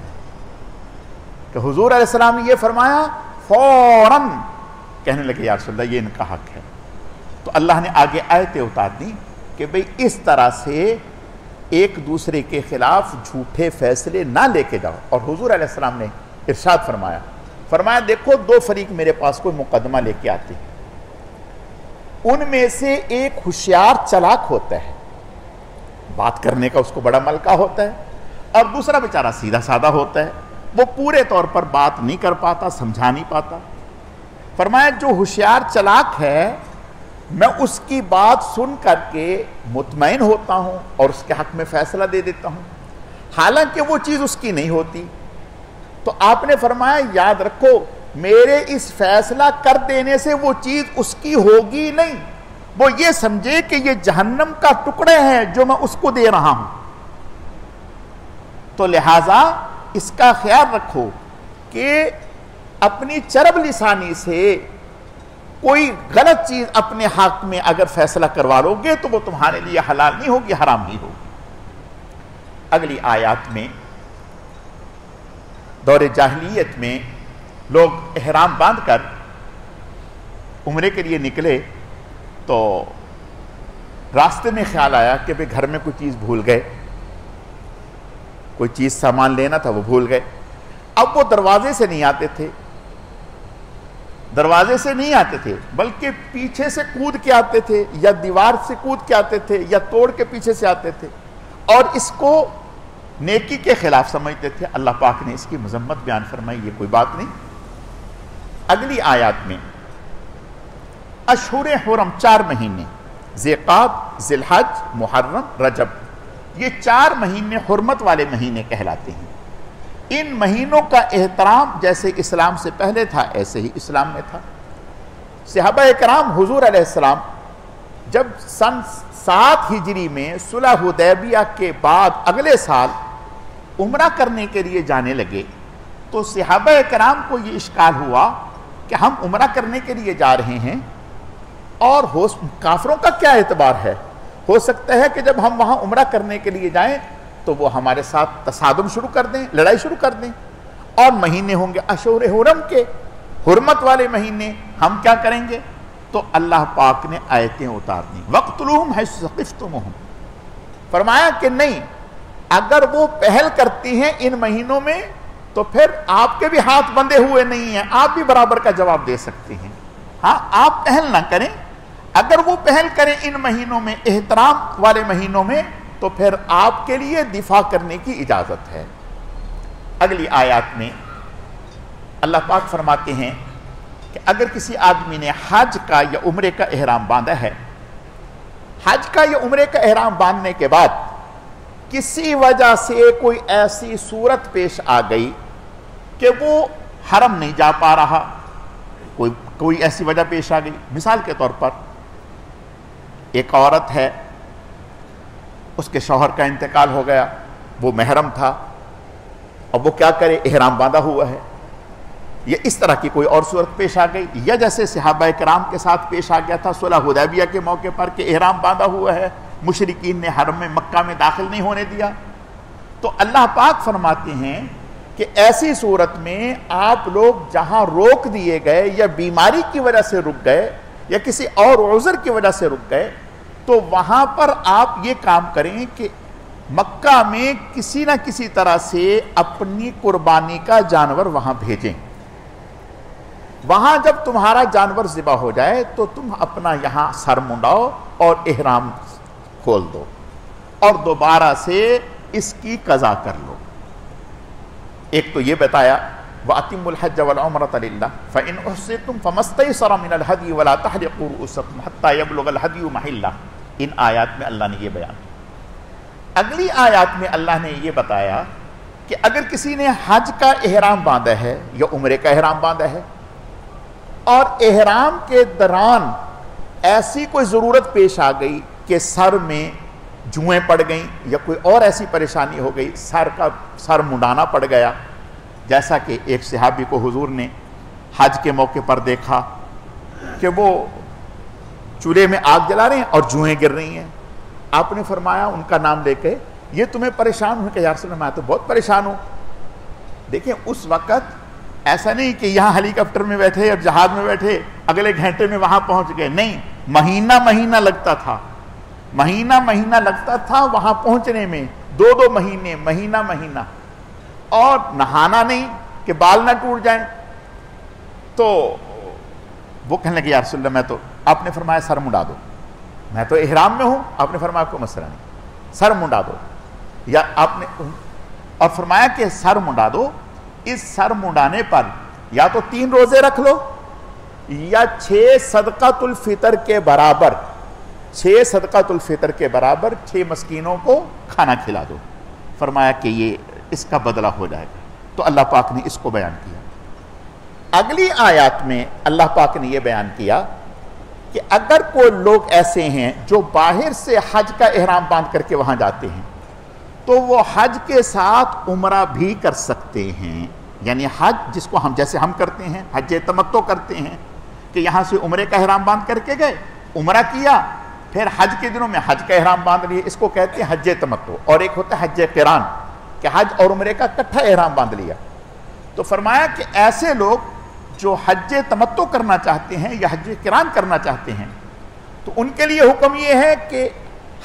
کہ حضور علیہ السلام نے یہ فرمایا، فوراً کہنے لگے یا رسول اللہ یہ ان کا حق ہے۔ تو اللہ نے آگے آیتیں اتار دی کہ بھئی اس طرح سے ایک دوسرے کے خلاف جھوٹے فیصلے نہ لے کے جاؤ۔ اور حضور علیہ السلام نے ارشاد فرمایا دیکھو دو فریق میرے پاس کوئی مقدمہ لے کے آتے ہیں، ان میں سے ایک ہوشیار چلاک ہوتا ہے، بات کرنے کا اس کو بڑا ملکہ ہوتا ہے، اور دوسرا بیچارہ سیدھا سادہ ہوتا ہے، وہ پورے طور پر بات نہیں کر پاتا، سمجھا نہیں پاتا۔ فرمایا جو ہوشیار چلاک ہے میں اس کی بات سن کر کے مطمئن ہوتا ہوں اور اس کے حق میں فیصلہ دے دیتا ہوں، حالانکہ وہ چیز اس کی نہیں ہوتی۔ تو آپ نے فرمایا یاد رکھو میرے اس فیصلہ کر دینے سے وہ چیز اس کی ہوگی نہیں، وہ یہ سمجھے کہ یہ جہنم کا ٹکڑے ہیں جو میں اس کو دے رہا ہوں۔ تو لہٰذا اس کا خیال رکھو کہ اپنی چرب لسانی سے کوئی غلط چیز اپنے حق میں اگر فیصلہ کروا لو گے تو وہ تمہارے لیے حلال نہیں ہوگی، حرام ہی ہوگی۔ اگلی آیات میں دور جاہلیت میں لوگ احرام باندھ کر عمرے کے لیے نکلے تو راستے میں خیال آیا کہ بھئی گھر میں کوئی چیز بھول گئے، کوئی چیز سامان لینا تھا وہ بھول گئے۔ اب وہ دروازے سے نہیں آتے تھے بلکہ پیچھے سے کود کے آتے تھے یا دیوار سے کود کے آتے تھے یا توڑ کے پیچھے سے آتے تھے، اور اس کو نیکی کے خلاف سمجھتے تھے۔ اللہ پاک نے اس کی مذمت بیان فرمائی، یہ کوئی بات نہیں۔ اگلی آیات میں اشہر حرم 4 مہینے ذیقعدہ، ذی الحج، محرم، رجب، یہ 4 مہینے حرمت والے مہینے کہلاتے ہیں۔ ان مہینوں کا احترام جیسے اسلام سے پہلے تھا ایسے ہی اسلام میں تھا۔ صحابہ کرام حضور علیہ السلام جب سن 7 ہجری میں صلح حدیبیہ کے بعد اگلے سال عمرہ کرنے کے لیے جانے لگے تو صحابہ کرام کو یہ اشکال ہوا کہ ہم عمرہ کرنے کے لیے جا رہے ہیں اور کافروں کا کیا اعتبار ہے، ہو سکتا ہے کہ جب ہم وہاں عمرہ کرنے کے لیے جائیں تو وہ ہمارے ساتھ تصادم شروع کر دیں، لڑائی شروع کر دیں، اور مہینے ہوں گے اشہر حرم کے، حرمت والے مہینے، ہم کیا کریں گے؟ تو اللہ پاک نے آیتیں اتار دیں، وَاقْتُلُوهُمْ حَيْثُ ثَقِفْتُمُوهُمْ، فرمایا کہ نہیں، اگر وہ پہل کرتی ہیں ان مہینوں میں تو پھر آپ کے بھی ہاتھ بندھے ہوئے نہیں ہیں، آپ بھی برابر کا جواب دے سکتے ہیں۔ ہاں آپ پہل نہ کریں، اگر وہ پہل کریں ان مہینوں میں، احترام والے مہینوں میں، تو پھر آپ کے لیے دفاع کرنے کی اجازت ہے۔ اگلی آیات میں اللہ پاک فرماتے ہیں کہ اگر کسی آدمی نے حج کا یا عمرے کا احرام باندھا ہے، حج کا یا عمرے کا احرام باندھنے کے بعد کسی وجہ سے کوئی ایسی صورت پیش آ گئی کہ وہ حرم نہیں جا پا رہا، کوئی ایسی وجہ پیش آ گئی، مثال کے طور پر ایک عورت ہے، اس کے شوہر کا انتقال ہو گیا، وہ محرم تھا، اب وہ کیا کرے، احرام باندھا ہوا ہے، یا اس طرح کی کوئی اور صورت پیش آ گئی، یا جیسے صحابہ کرام کے ساتھ پیش آ گیا تھا صلح حدیبیہ کے موقع پر کہ احرام باندھا ہوا ہے، مشرکین نے حرم میں مکہ میں داخل نہیں ہونے دیا، تو اللہ پاک فرماتے ہیں کہ ایسی صورت میں آپ لوگ جہاں روک دیے گئے یا بیماری کی وجہ سے رک گئے یا کسی اور عذر کی وجہ سے رک گئے تو وہاں پر آپ یہ کام کریں کہ مکہ میں کسی نہ کسی طرح سے اپنی قربانی کا جانور وہاں بھیجیں، وہاں جب تمہارا جانور ذبح ہو جائے تو تم اپنا یہاں سر منڈاؤ اور احرام کھول دو اور دوبارہ سے اس کی قضا کر لو۔ ایک تو یہ بتایا وَأَتِمُّ الْحَجَّ وَالْعُمْرَةَ لِلَّهِ فَإِنْ أُحْصِرْتُمْ فَمَا اسْتَيْسَرَ مِنَ الْهَدْيِ وَلَا تَحْلِقُوا رُؤُوسَكُمْ حَتَّى يَبْلُغَ الْهَدْيُ مَحِلَّهُ، ان آیات میں اللہ نے یہ بیان کیا۔ اگلی آیات میں اللہ نے یہ بتایا کہ اگر کسی نے حج کا احرام باندھا ہے یا عمرے کا احرام باندھا ہے اور احرام کے دوران ایسی کوئی ضرورت پیش آ گئی کہ سر میں جوئیں پڑ گئیں یا کوئی اور ایسی پریشانی ہو گئی، سر منڈانا پڑ گیا، جیسا کہ ایک صحابی کو حضور نے حج کے موقع پر دیکھا کہ وہ چولہے میں آگ جلا رہے ہیں اور جوئیں گر رہی ہیں. آپ نے فرمایا ان کا نام لے کے، یہ تمہیں پریشان ہوں؟ کہ یا رسول اللہ میں تو بہت پریشان ہوں. دیکھیں اس وقت ایسا نہیں کہ یہاں ہیلی کاپٹر میں بیٹھے اور جہاز میں بیٹھے اگلے گھنٹے میں وہاں پہنچ گئے، نہیں، مہینہ لگتا تھا، مہینہ لگتا تھا وہاں پہنچنے میں، 2 مہینے، مہینہ، اور نہانا نہیں کہ بال نہ ٹوٹ جائیں. تو وہ کہنے لگے یا رسول اللہ میں تو، آپ نے فرمایا سر منڈا دو، میں تو احرام میں ہوں. آپ نے فرمایا کوئی مسئلہ نہیں، سر منڈا دو. یا آپ نے اور فرمایا کہ سر منڈا دو، اس سر منڈانے پر یا تو 3 روزے رکھ لو یا 6 صدقۃ الفطر کے برابر 6 مسکینوں کو کھانا کھلا دو. فرمایا کہ یہ اس کا بدلہ ہو جائے گا. تو اللہ پاک نے اس کو بیان کیا. اگلی آیات میں اللہ پاک نے یہ بیان کیا کہ اگر کوئی لوگ ایسے ہیں جو باہر سے حج کا احرام باندھ کر کے وہاں جاتے ہیں تو وہ حج کے ساتھ عمرہ بھی کر سکتے ہیں. یعنی حج جس کو جیسے ہم کرتے ہیں، حج تمتع کرتے ہیں کہ یہاں سے عمرے کا احرام باندھ کر کے گئے، عمرہ کیا، پھر حج کے دنوں میں حج کا احرام باندھ لیے، اس کو کہتے ہیں حج تمتع. اور ایک ہوتا ہے حج قران کہ حج اور عمرے کا اکٹھا احرام باندھ لیا. تو فرمایا کہ ایسے لوگ جو حج تمتع کرنا چاہتے ہیں یا حج قران کرنا چاہتے ہیں تو ان کے لیے حکم یہ ہے کہ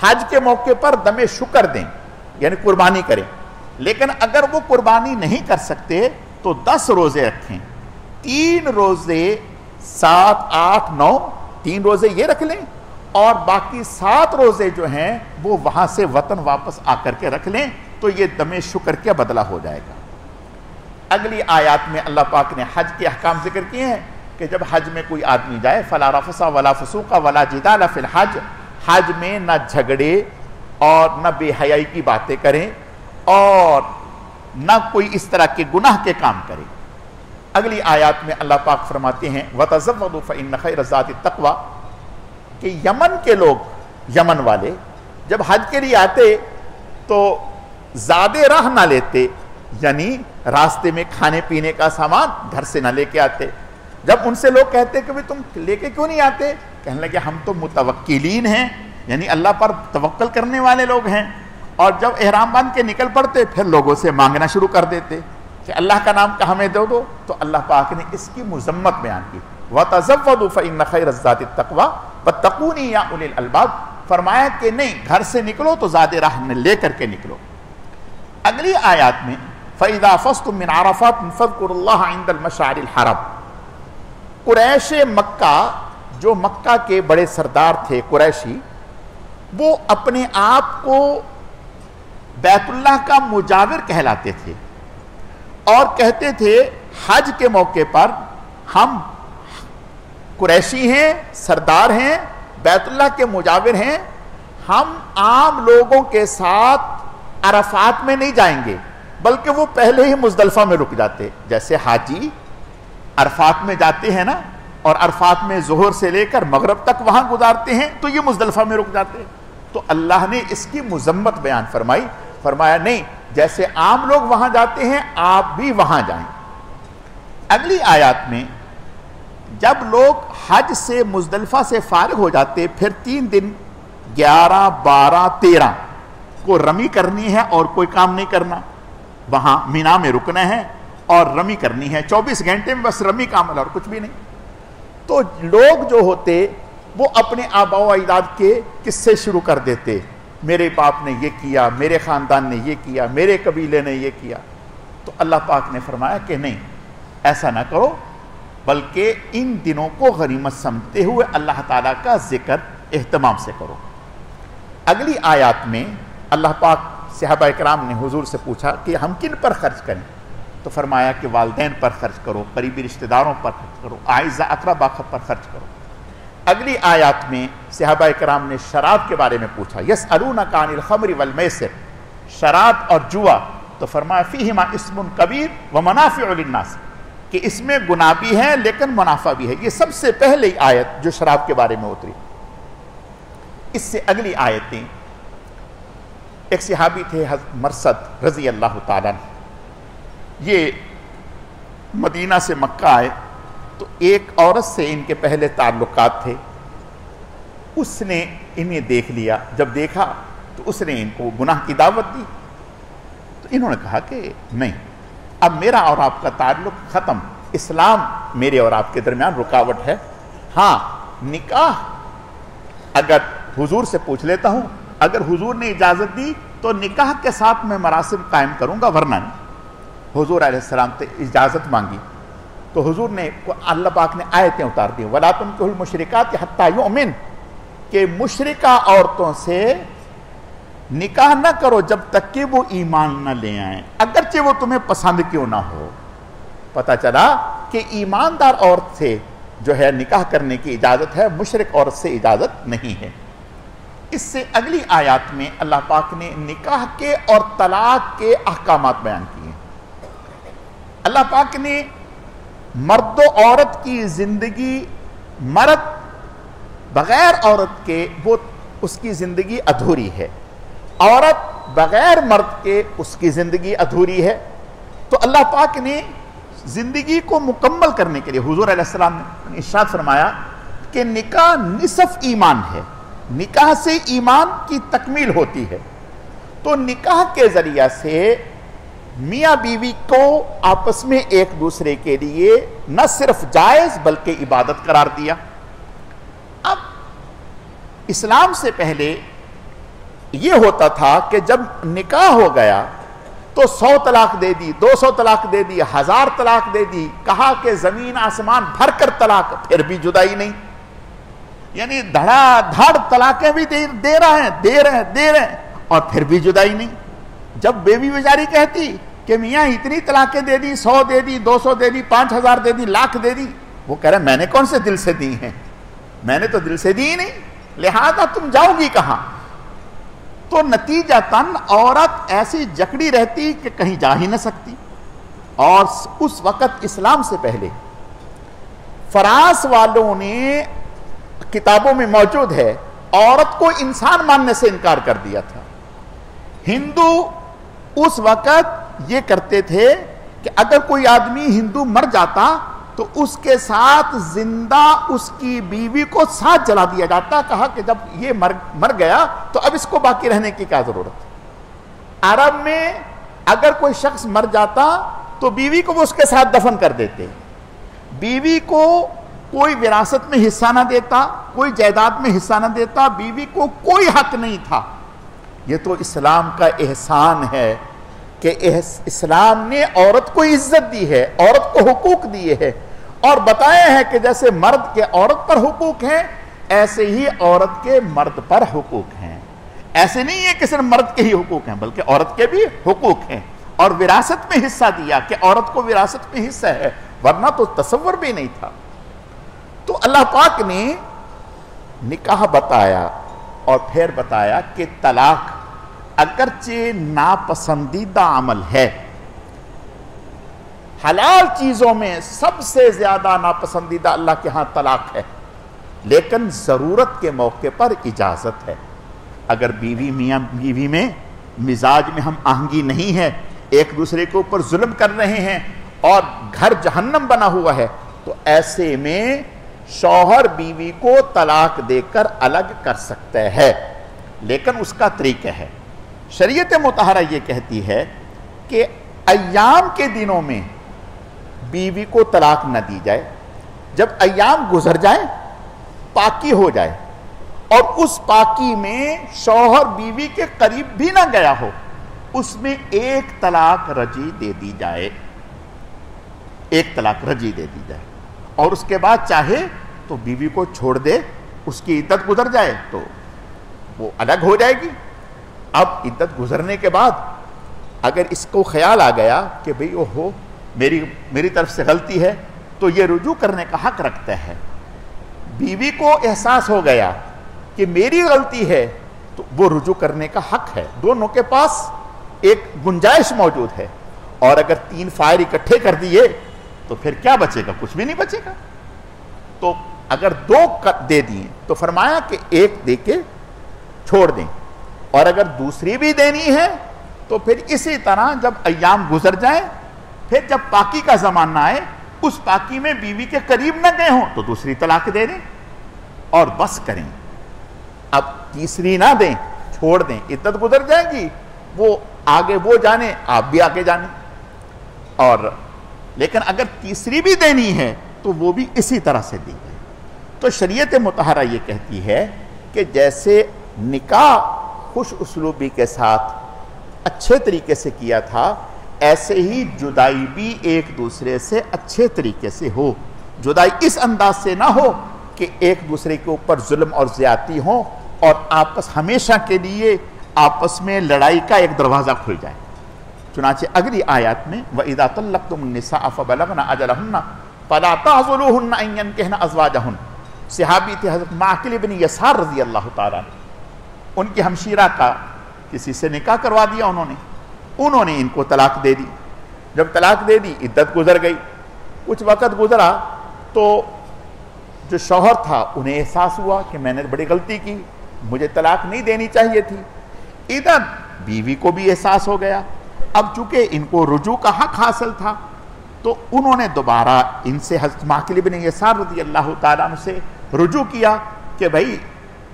حج کے موقع پر دم شکر دیں، یعنی قربانی کریں. لیکن اگر وہ قربانی نہیں کر سکتے تو 10 روزے رکھیں، 3 روزے 7، 8، 9، 3 روزے یہ رکھ لیں اور باقی 7 روزے جو ہیں وہ وہاں سے وطن واپس آ کر کے رکھ لیں، تو یہ دم شکر کا بدلہ ہو جائے گا. اگلی آیات میں اللہ پاک نے حج کے احکام ذکر کیے ہیں کہ جب حج میں کوئی آدمی جائے فلا رفث ولا فسوق ولا جدال فی الحج، حج میں نہ جھگڑے اور نہ بے حیائی کی باتیں کریں اور نہ کوئی اس طرح کے گناہ کے کام کرے. اگلی آیات میں اللہ پاک فرماتے ہیں وَتَزَوَّدُوا فَإِنَّ خَيْرَ الزَّادِ التَّقْوَىٰ کہ یمن کے لوگ، یمن والے جب حج کے لیے آتے تو زیادہ راہ نہ لیتے، یعنی راستے میں کھانے پینے کا سامان گھر سے نہ لے کے آتے. جب ان سے لوگ کہتے کہ تم لے کے کیوں نہیں آتے، کہنے لگے ہم تو متوکلین ہیں، یعنی اللہ پر توکل کرنے والے لوگ ہیں. اور جب احرام باندھ کے نکل پڑتے پھر لوگوں سے مانگنا شروع کر دیتے کہ اللہ کا نام کا ہمیں دے دو. تو اللہ پاک نے اس کی مذمت بیان کی وَتَزَوَّدُوا فَإِنَّ خَيْرَ الزَّادِ التَّقْوَىٰ وَاتَّقُونِ يَا أُولِي الْأَلْبَابِ. فرمایا کہ نہیں، گھر سے نکلو تو زیادہ راہ لے کر کے نکلو. اگلی آیات میں فَإِذَا فَصْتُم مِّنْ عَرَفَاتٍ فَاذْكُرُوا اللَّهَ عِندَ الْمَشْعَرِ الْحَرَمِ. قریش مکہ جو مکہ کے بڑے سردار تھے قریشی، وہ اپنے آپ کو بیت اللہ کا مجاور کہلاتے تھے اور کہتے تھے حج کے موقع پر ہم قریشی ہیں، سردار ہیں، بیت اللہ کے مجاور ہیں، ہم عام لوگوں کے ساتھ عرفات میں نہیں جائیں گے بلکہ وہ پہلے ہی مزدلفہ میں رک جاتے. جیسے حاجی عرفات میں جاتے ہیں نا اور عرفات میں ظہر سے لے کر مغرب تک وہاں گزارتے ہیں تو یہ مزدلفہ میں رک جاتے ہیں. تو اللہ نے اس کی مذمت بیان فرمائی، فرمایا نہیں، جیسے عام لوگ وہاں جاتے ہیں آپ بھی وہاں جائیں. اگلی آیات میں جب لوگ حج سے مزدلفہ سے فارغ ہو جاتے پھر 3 دن 11، 12، 13 کو رمی کرنی ہے اور کوئی کام نہیں کرنا، وہاں مینا میں رکنا ہے اور رمی کرنی ہے. 24 گھنٹے میں بس رمی کا عمل اور کچھ بھی نہیں. تو لوگ جو ہوتے وہ اپنے آباء و اجداد کے قصے شروع کر دیتے، میرے باپ نے یہ کیا، میرے خاندان نے یہ کیا، میرے قبیلے نے یہ کیا. تو اللہ پاک نے فرمایا کہ نہیں، ایسا نہ کرو، بلکہ ان دنوں کو غنیمت سمجھتے ہوئے اللہ تعالیٰ کا ذکر اہتمام سے کرو. اگلی آیات میں اللہ پاک صحابہ کرام نے حضور سے پوچھا کہ ہم کن پر خرچ کریں، تو فرمایا کہ والدین پر خرچ کرو، قریبی رشتہ داروں پر خرچ کرو، اعزہ اقربا پر خرچ کرو. اگلی آیات میں صحابہ کرام نے شراب کے بارے میں پوچھا، یسألونک عن الخمر والمیسر، شراب اور جوا، تو فرمایا فیہما اسم کبیر ومنافع للناس، کہ اس میں گناہ بھی ہے لیکن منافع بھی ہے. یہ سب سے پہلے آیت جو شراب کے بارے میں اتری. اس سے اگلی آیتیں، ایک صحابی تھے حضرت مرثد رضی اللہ تعالیٰ عنہ، یہ مدینہ سے مکہ آئے تو ایک عورت سے ان کے پہلے تعلقات تھے. اس نے انہیں دیکھ لیا، جب دیکھا تو اس نے ان کو گناہ کی دعوت دی. تو انہوں نے کہا کہ نہیں، اب میرا اور آپ کا تعلق ختم، اسلام میرے اور آپ کے درمیان رکاوٹ ہے. ہاں نکاح اگر حضور سے پوچھ لیتا ہوں، اگر حضور نے اجازت دی تو نکاح کے ساتھ میں مراسم قائم کروں گا، ورنہ نہیں. حضور علیہ السلام سے اجازت مانگی تو حضور نے، اللہ پاک نے آیتیں اتار دی، وَلَا تُنكِحُوا الْمُشْرِكَاتِ حَتَّى يُؤْمِنْ، کہ مشرکہ عورتوں سے نکاح نہ کرو جب تک کہ وہ ایمان نہ لے آئیں، اگرچہ وہ تمہیں پسند کیوں نہ ہو. پتہ چلا کہ ایماندار عورت سے جو ہے نکاح کرنے کی اجازت ہے، مشرک عورت سے اجازت نہیں ہے. اس سے اگلی آیات میں اللہ پاک نے نکاح کے اور طلاق کے احکامات بیان کیے. اللہ پاک نے مرد و عورت کی زندگی، مرد بغیر عورت کے وہ اس کی زندگی ادھوری ہے، عورت بغیر مرد کے اس کی زندگی ادھوری ہے. تو اللہ پاک نے زندگی کو مکمل کرنے کے لیے حضور علیہ السلام نے ارشاد فرمایا کہ نکاح نصف ایمان ہے، نکاح سے ایمان کی تکمیل ہوتی ہے. تو نکاح کے ذریعہ سے میاں بیوی کو آپس میں ایک دوسرے کے لیے نہ صرف جائز بلکہ عبادت قرار دیا. اب اسلام سے پہلے یہ ہوتا تھا کہ جب نکاح ہو گیا تو 100 طلاق دے دی، 200 طلاق دے دی، 1000 طلاق دے دی، کہا کہ زمین آسمان بھر کر طلاق، پھر بھی جدائی نہیں. یعنی دھڑا دھڑ طلاقیں بھی دے رہے ہیں اور پھر بھی جدائی نہیں. جب بیوی بیچاری کہتی کہ میاں اتنی طلاقیں دے دی، 100 دے دی، 200 دے دی، 5000 دے دی، لاکھ دے دی، وہ کہہ رہے میں نے کون سے دل سے دی ہیں، میں نے تو دل سے دی نہیں، لہذا تم جاؤ گی کہاں. تو نتیجتاً عورت ایسی جکڑی رہتی کہ کہیں جا ہی نہ سکتی. اور اس وقت اسلام سے پہلے فرانس والوں نے، کتابوں میں موجود ہے، عورت کو انسان ماننے سے انکار کر دیا تھا. ہندو اس وقت یہ کرتے تھے کہ اگر کوئی آدمی ہندو مر جاتا تو اس کے ساتھ زندہ اس کی بیوی کو ساتھ جلا دیا جاتا. کہا کہ جب یہ مر گیا تو اب اس کو باقی رہنے کی کیا ضرورت ہے. عرب میں اگر کوئی شخص مر جاتا تو بیوی کو وہ اس کے ساتھ دفن کر دیتے، بیوی کو کوئی وراثت میں حصہ نہ دیتا، کوئی جائیداد میں حصہ نہ دیتا، بیوی کو کوئی حق نہیں تھا. یہ تو اسلام کا احسان ہے کہ اسلام نے عورت کو عزت دی ہے، عورت کو حقوق دیے ہیں، اور بتایا ہے کہ جیسے مرد کے عورت پر حقوق ہیں ایسے ہی عورت کے مرد پر حقوق ہیں. ایسے نہیں ہے کہ صرف مرد کے ہی حقوق ہیں بلکہ عورت کے بھی حقوق ہیں. اور وراثت میں حصہ دیا کہ عورت کو وراثت میں حصہ ہے، ورنہ تو تصور بھی نہیں تھا. تو اللہ پاک نے نکاح بتایا اور پھر بتایا کہ طلاق اگرچہ ناپسندیدہ عمل ہے، حلال چیزوں میں سب سے زیادہ ناپسندیدہ اللہ کے ہاں طلاق ہے، لیکن ضرورت کے موقع پر اجازت ہے. اگر بیوی میاں بیوی میں مزاج میں ہم آہنگی نہیں ہے، ایک دوسرے کے اوپر ظلم کر رہے ہیں اور گھر جہنم بنا ہوا ہے، تو ایسے میں شوہر بیوی کو طلاق دے کر الگ کر سکتے ہیں، لیکن اس کا طریقہ ہے. شریعت مطہرہ یہ کہتی ہے کہ ایام کے دنوں میں بیوی کو طلاق نہ دی جائے. جب ایام گزر جائیں، پاکی ہو جائے اور اس پاکی میں شوہر بیوی کے قریب بھی نہ گیا ہو، اس میں ایک طلاق رجعی دے دی جائے، ایک طلاق رجعی دے دی جائے، اور اس کے بعد چاہے تو بیوی کو چھوڑ دے، اس کی عدت گزر جائے تو وہ الگ ہو جائے گی. اب عدت گزرنے کے بعد اگر اس کو خیال آ گیا کہ بھئی اوہو میری طرف سے غلطی ہے، تو یہ رجوع کرنے کا حق رکھتا ہے. بیوی کو احساس ہو گیا کہ میری غلطی ہے تو وہ رجوع کرنے کا حق ہے. دونوں کے پاس ایک گنجائش موجود ہے. اور اگر 3 فائر اکٹھے کر دیے تو پھر کیا بچے گا؟ کچھ بھی نہیں بچے گا. تو اگر 2 دے دیے تو فرمایا کہ 1 دے کے چھوڑ دیں، اور اگر دوسری بھی دینی ہے تو پھر اسی طرح جب ایام گزر جائیں، پھر جب پاکی کا زمانہ آئے، اس پاکی میں بیوی کے قریب نہ گئے ہوں تو دوسری طلاق دے دیں اور بس کریں. اب تیسری نہ دیں، چھوڑ دیں، عدت گزر جائے گی، وہ آگے وہ جانے، آپ بھی آگے جانے. اور لیکن اگر تیسری بھی دینی ہے تو وہ بھی اسی طرح سے دی جائے. تو شریعت مطہرہ یہ کہتی ہے کہ جیسے نکاح خوش اسلوبی کے ساتھ اچھے طریقے سے کیا تھا، ایسے ہی جدائی بھی ایک دوسرے سے اچھے طریقے سے ہو. جدائی اس انداز سے نہ ہو کہ ایک دوسرے کے اوپر ظلم اور زیادتی ہو اور آپس ہمیشہ کے لیے آپس میں لڑائی کا ایک دروازہ کھل جائے. چنانچہ اگلی آیات میں وَإِذَا طَلَّقْتُمُ النِّسَاءَ فَبَلَغْنَ أَجَلَهُنَّ فَلَا تَعْضُلُوهُنَّ أَن يَنكِحْنَ أَزْوَاجَهُنَّ. صحابی تھے حضرت معقل بن یسار رضی اللہ تعالیٰ عنہ، ان کی ہمشیرہ کا کسی سے نکاح کروا دیا انہوں نے ان کو طلاق دے دی. جب طلاق دے دی، عدت گزر گئی، کچھ وقت گزرا تو جو شوہر تھا انہیں احساس ہوا کہ میں نے بڑی غلطی کی، مجھے طلاق نہیں دینی چاہیے تھی. ادھر بیوی کو بھی احساس ہو گیا. اب چونکہ ان کو رجوع کا حق حاصل تھا تو انہوں نے دوبارہ ان سے حضرت معقل بن یسار رضی اللہ تعالیٰ عنہ سے رجوع کیا کہ بھائی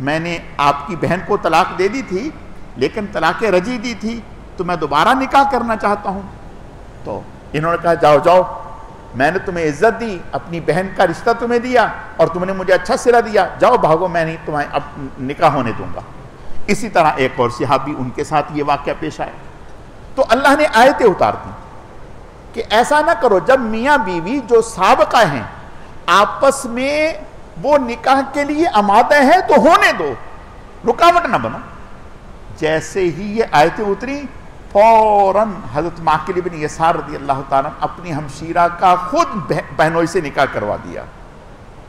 میں نے آپ کی بہن کو طلاق دے دی تھی لیکن طلاق رجعی دی تھی تو میں دوبارہ نکاح کرنا چاہتا ہوں. تو انہوں نے کہا جاؤ، میں نے تمہیں عزت دی، اپنی بہن کا رشتہ تمہیں دیا اور تم نے مجھے اچھا صلہ دیا، جاؤ بھاگو، میں نہیں تمہیں اب نکاح ہونے دوں گا. اسی طرح ایک اور صحابی ان کے ساتھ یہ واقعہ پیش آئے تو اللہ نے آیتیں اتار دی کہ ایسا نہ کرو. جب میاں بیوی جو سابقہ ہیں آپس میں وہ نکاح کے لیے آمادہ ہیں تو ہونے دو، رکاوٹ نہ بنو. جیسے ہی یہ آیتیں اتری فوراً حضرت معقل بن یسار رضی اللہ تعالیٰ اپنی ہمشیرہ کا خود بہنوئی سے نکاح کروا دیا.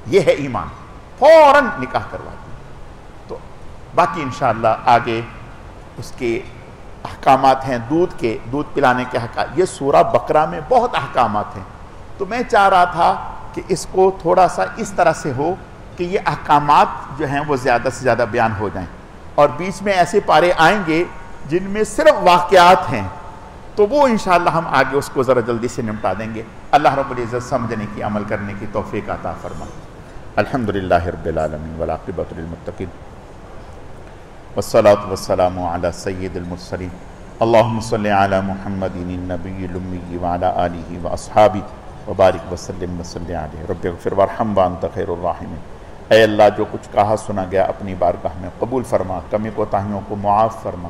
یہ ہے ایمان، فوراً نکاح کروا دیا. تو باقی انشاءاللہ آگے اس کے احکامات ہیں، دودھ پلانے کے احکام. یہ سورہ بقرہ میں بہت احکامات ہیں، تو میں چاہ رہا تھا کہ اس کو تھوڑا سا اس طرح سے ہو کہ یہ احکامات جو ہیں وہ زیادہ سے زیادہ بیان ہو جائیں، اور بیچ میں ایسے پارے آئیں گے جن میں صرف واقعات ہیں تو وہ انشاءاللہ ہم آگے اس کو ذرا جلدی سے نمٹا دیں گے. اللہ رب العزت سمجھنے کی، عمل کرنے کی توفیق عطا فرمائے. الحمدللہ رب العالمین والعاقبۃ للمتقین والصلاة والسلام علی سید المرسلین. اللہم صلی علی محمد النبی الامی وعلی آلہ واصحابہ وبارک وسلم وصلی علیہ. رب اغفر وارحم وانت خیر الراحمین. اے اللہ، جو کچھ کہا سنا گیا اپنی بارگاہ میں قبول فرما، کمی کوتاہیوں کو معاف فرما،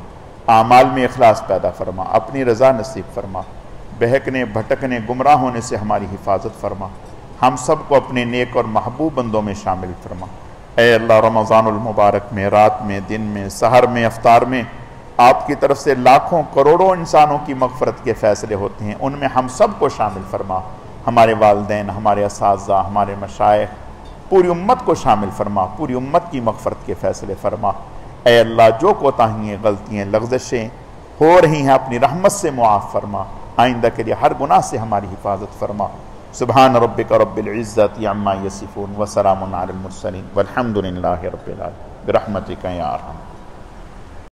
اعمال میں اخلاص پیدا فرما، اپنی رضا نصیب فرما، بہکنے بھٹکنے گمراہ ہونے سے ہماری حفاظت فرما، ہم سب کو اپنے نیک اور محبوب بندوں میں شامل فرما. اے اللہ، رمضان المبارک میں، رات میں، دن میں، سحر میں، افطار میں آپ کی طرف سے لاکھوں کروڑوں انسانوں کی مغفرت کے فیصلے ہوتے ہیں، ان میں ہم سب کو شامل فرما. ہمارے والدین، ہمارے اساتذہ، ہمارے مشائخ، پوری امت کو شامل فرما، پوری امت کی مغفرت کے فیصلے فرما. اے اللہ، جو کوتاہیاں، غلطیاں، لغزشیں ہو رہی ہیں اپنی رحمت سے معاف فرما. آئندہ کے لیے ہر گناہ سے ہماری حفاظت فرما. سبحان ربک رب العزت عما یصفون وسلام علی المرسلین والحمد للہ رب العالمین برحمتک یا ارحم.